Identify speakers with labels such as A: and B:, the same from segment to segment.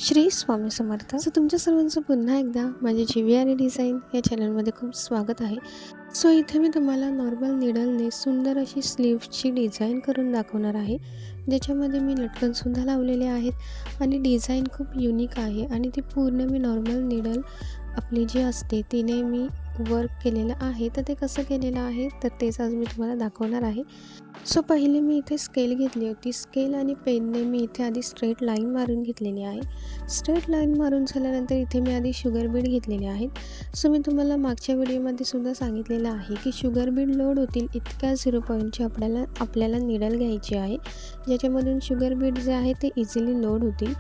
A: श्री स्वामी समर्थ. तुमच्या सर्वांचं पुन्हा एकदा माझे जीवी आणि डिझाईन या चॅनलमध्ये खूप स्वागत आहे. इथे मी तुम्हाला नॉर्मल निडलने सुंदर अशी स्लीव्सची डिझाईन करून दाखवणार आहे, ज्याच्यामध्ये मी लटकनसुद्धा लावलेले आहेत आणि डिझाईन खूप युनिक आहे आणि ती पूर्ण मी नॉर्मल निडल आपली जी असते तिने मी वर्क केलेलं आहे. तर ते कसं केलेलं आहे तर तेच आज मी तुम्हाला दाखवणार आहे. पहिले मी इथे स्केल घेतली होती. स्केल आणि पेनने मी इथे आधी स्ट्रेट लाईन मारून घेतलेली आहे. स्ट्रेट लाईन मारून झाल्यानंतर इथे मी आधी शुगर बीड घेतलेले आहेत. मी तुम्हाला मागच्या व्हिडिओमध्ये सुद्धा सांगितलेलं आहे की शुगर बीड लोड होतील इतक्या 0 पॉईंटची आपल्याला निडल घ्यायची आहे, ज्याच्यामधून शुगर बीड जे आहे ते इझिली लोड होतील.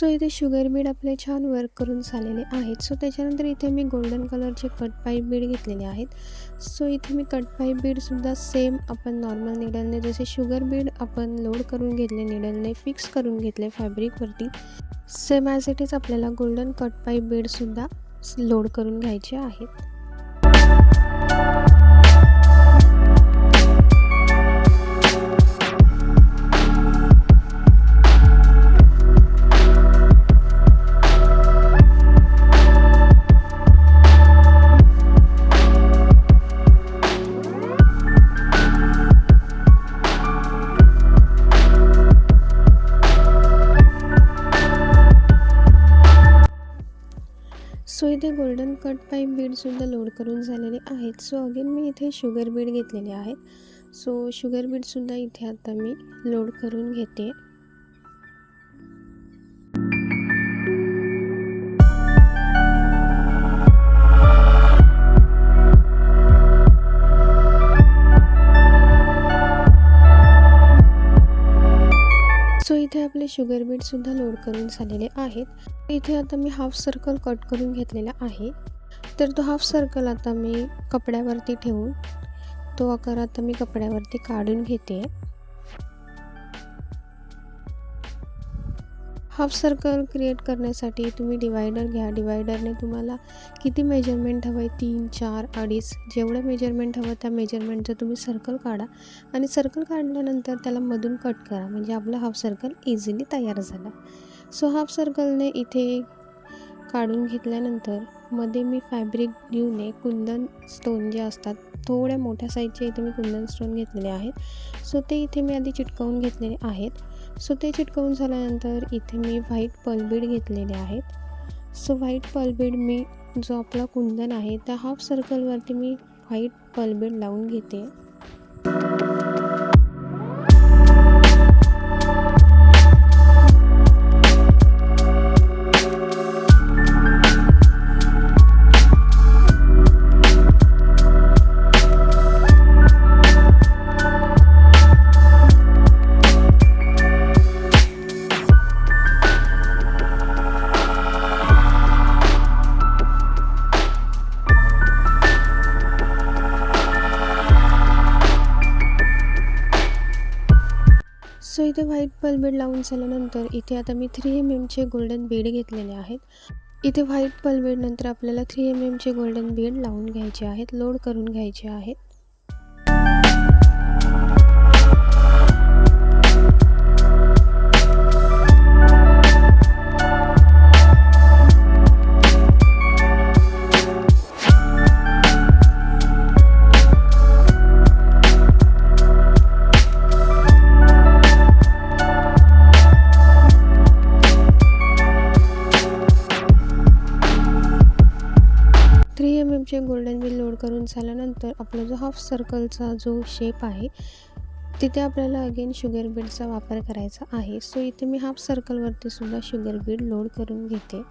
A: इथे शुगर बीड आपले छान वर्क करून झालेले आहेत. त्याच्यानंतर इथे मी गोल्डन कलरचे कट पाईप बीड घेतलेले आहेत. इथे मी कट पाईप बीडसुद्धा सेम आपण नॉर्मल निडलने जसे शुगर बीड आपण लोड करून घेतले, निडलने फिक्स करून घेतले फॅब्रिकवरती, सेम ॲज इट इज आपल्याला गोल्डन कट पाईप बीडसुद्धा लोड करून घ्यायचे आहेत. इथे गोल्डन कट पाईप बीडसुद्धा लोड करून झालेले आहेत. अगेन मी इथे शुगर बीड घेतलेले आहेत. शुगर बीडसुद्धा इथे आता मी लोड करून घेते. इथे आपले शुगर बीडसुद्धा लोड करून झालेले आहेत. इथे आता मी हाफ सर्कल कट करून घेतलेला आहे. तर तो हाफ सर्कल आता मी कपड्यावरती ठेवून तो आकार आता मी कपड्यावरती काढून घेते. हाफ सर्कल क्रिएट करण्यासाठी तुम्ही डिवायडर घ्या. डिवायडरने तुम्हाला किती मेजरमेंट हवं आहे, 3, 4, 2.5 जेवढं मेजरमेंट हवं त्या मेजरमेंटचं तुम्ही सर्कल काढा आणि सर्कल काढल्यानंतर त्याला मधून कट करा, म्हणजे आपला हाफ सर्कल इझिली तयार झाला. हाफ सर्कलने इथे काढून घेतल्यानंतर मध्ये मी फॅब्रिक ग्लूने कुंदन स्टोन जे असतात, थोड्या मोठ्या साईजचे इथे मी कुंदन स्टोन घेतलेले आहेत. ते इथे मी आधी चिटकवून घेतलेले आहेत. ते चिटकवून झाल्यानंतर इथे मी व्हाईट पल्बीड घेतलेले आहेत. व्हाईट पल्बीड मी जो आपला कुंदन आहे त्या हाफ सर्कलवरती मी व्हाईट पल्बीड लावून घेते. इथे व्हाईट पल्बीड लावून झाल्यानंतर इथे आता मी 3 mm चे गोल्डन बीड घेतलेले आहेत. इथे व्हाईट पल्बीड नंतर आपल्याला 3 mm चे गोल्डन बीड लावून घ्यायचे आहेत, लोड करून घ्यायचे आहेत. चे गोल्डन बीड लोड करून झाल्यानंतर आपला जो हाफ सर्कलचा जो शेप आहे तिथे आपल्याला अगेन शुगर बीडचा वापर करायचा आहे. इथे मी हाफ सर्कलवरती सुद्धा शुगर बीड लोड करून घेते.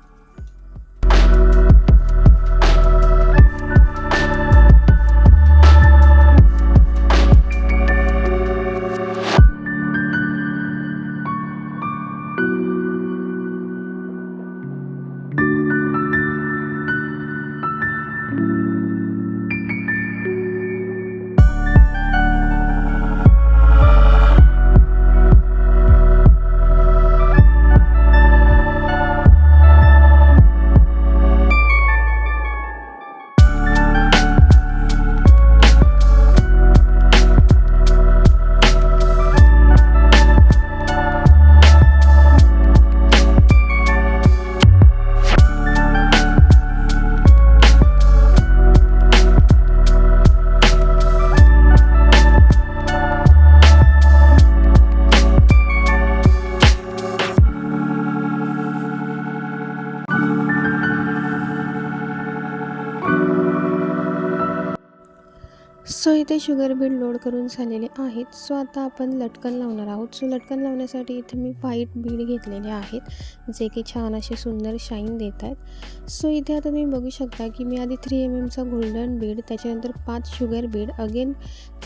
A: सो इथे शुगर बीड लोड करून झालेले आहेत. सो आता आपण लटकन लावणार आहोत. सो लटकन लावण्यासाठी इथे मी व्हाईट बीड घेतलेले आहेत, जे की छान असे सुंदर शाईन देत आहेत. सो इथे आता तुम्ही बघू शकता की मी आधी 3 mm चा गोल्डन बीड, त्याच्यानंतर 5 शुगर बीड, अगेन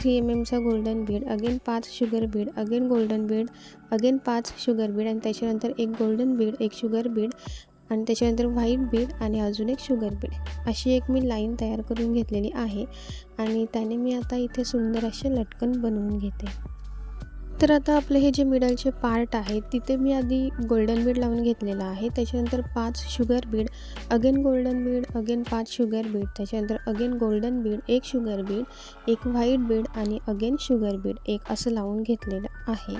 A: 3 mm चा golden Beed, again 5 sugar Beed, again golden Beed, again 5 sugar Beed आणि त्याच्यानंतर एक गोल्डन बीड, एक शुगर बीड आणि त्याच्यानंतर व्हाईट बीड आणि अजून एक शुगर बीड, अशी एक मी लाईन तयार करून घेतलेली आहे आणि त्याने मी आता इथे सुंदर असे लटकन बनवून घेते. तर आता आपले हे जे मिडलचे पार्ट आहेत तिथे मी आधी गोल्डन बीड लावून घेतलेला आहे. त्याच्यानंतर 5 sugar Beed, again golden Beed, again 5 sugar Beed, त्याच्यानंतर अगेन गोल्डन बीड, एक शुगर बीड, एक व्हाईट बीड आणि अगेन शुगर बीड, एक असं लावून घेतलेलं आहे.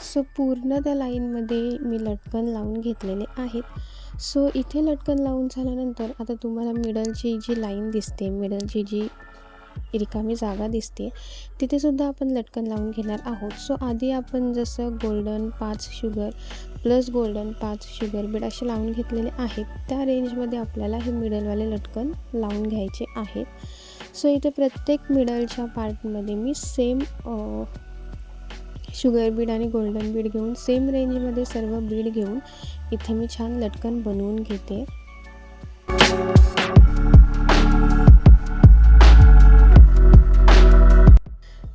A: सो पूर्ण त्या लाईनमध्ये मी लटकन लावून घेतलेले आहेत. सो इथे लटकन लावून झाल्यानंतर आता तुम्हाला मिडलची जी लाईन दिसते, मिडलची जी रिकामी जागा दिसते, तिथेसुद्धा आपण लटकन लावून घेणार आहोत. सो आधी आपण जसं golden 5 sugar plus golden 5 sugar Beed असे लावून घेतलेले आहेत, त्या रेंजमध्ये आपल्याला हे मिडलवाले लटकन लावून घ्यायचे आहेत. सो इथे प्रत्येक मिडलच्या पार्टमध्ये मी सेम शुगर बीड आणि गोल्डन बीड घेऊन सेम रेंजमध्ये सर्व बीड घेऊन इथे मी छान लटकन बनवून घेते.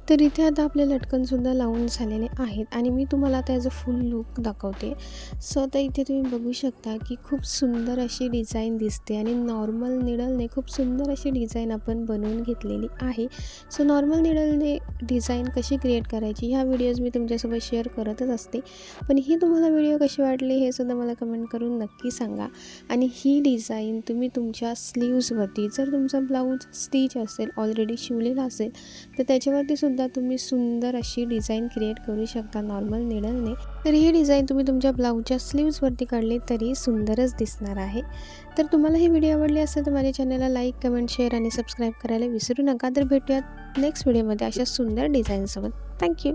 A: तर इथे आता आपले लटकनसुद्धा लावून झालेले आहेत आणि मी तुम्हाला आता ॲज अ फुल लुक दाखवते. सो आता इथे तुम्ही बघू शकता की खूप सुंदर अशी डिझाईन दिसते आणि नॉर्मल निडलने खूप सुंदर अशी डिझाईन आपण बनवून घेतलेली आहे. सो नॉर्मल निडलने डिझाईन कशी क्रिएट करायची ह्या व्हिडिओज मी तुमच्यासोबत शेअर करतच असते, पण ही तुम्हाला व्हिडिओ कशी वाटली हे सुद्धा मला कमेंट करून नक्की सांगा. आणि ही डिझाईन तुम्ही तुमच्या स्लीव्जवरती, जर तुमचा ब्लाऊज स्टिच असेल, ऑलरेडी शिवलेला असेल, तर त्याच्यावरती सुद्धा तुम्ही सुंदर अशी डिझाईन क्रिएट करू शकता नॉर्मल निडलने. तर ही डिझाईन तुम्ही तुमच्या ब्लाऊजच्या स्लीव्जवरती काढली तरी सुंदरच दिसणार आहे. तर तुम्हाला ही व्हिडिओ आवडली असेल तर माझ्या चॅनलला लाईक, कमेंट, शेअर आणि सबस्क्राईब करायला विसरू नका. तर भेटूयात नेक्स्ट व्हिडिओमध्ये अशा सुंदर डिझाईनसोबत. थँक्यू.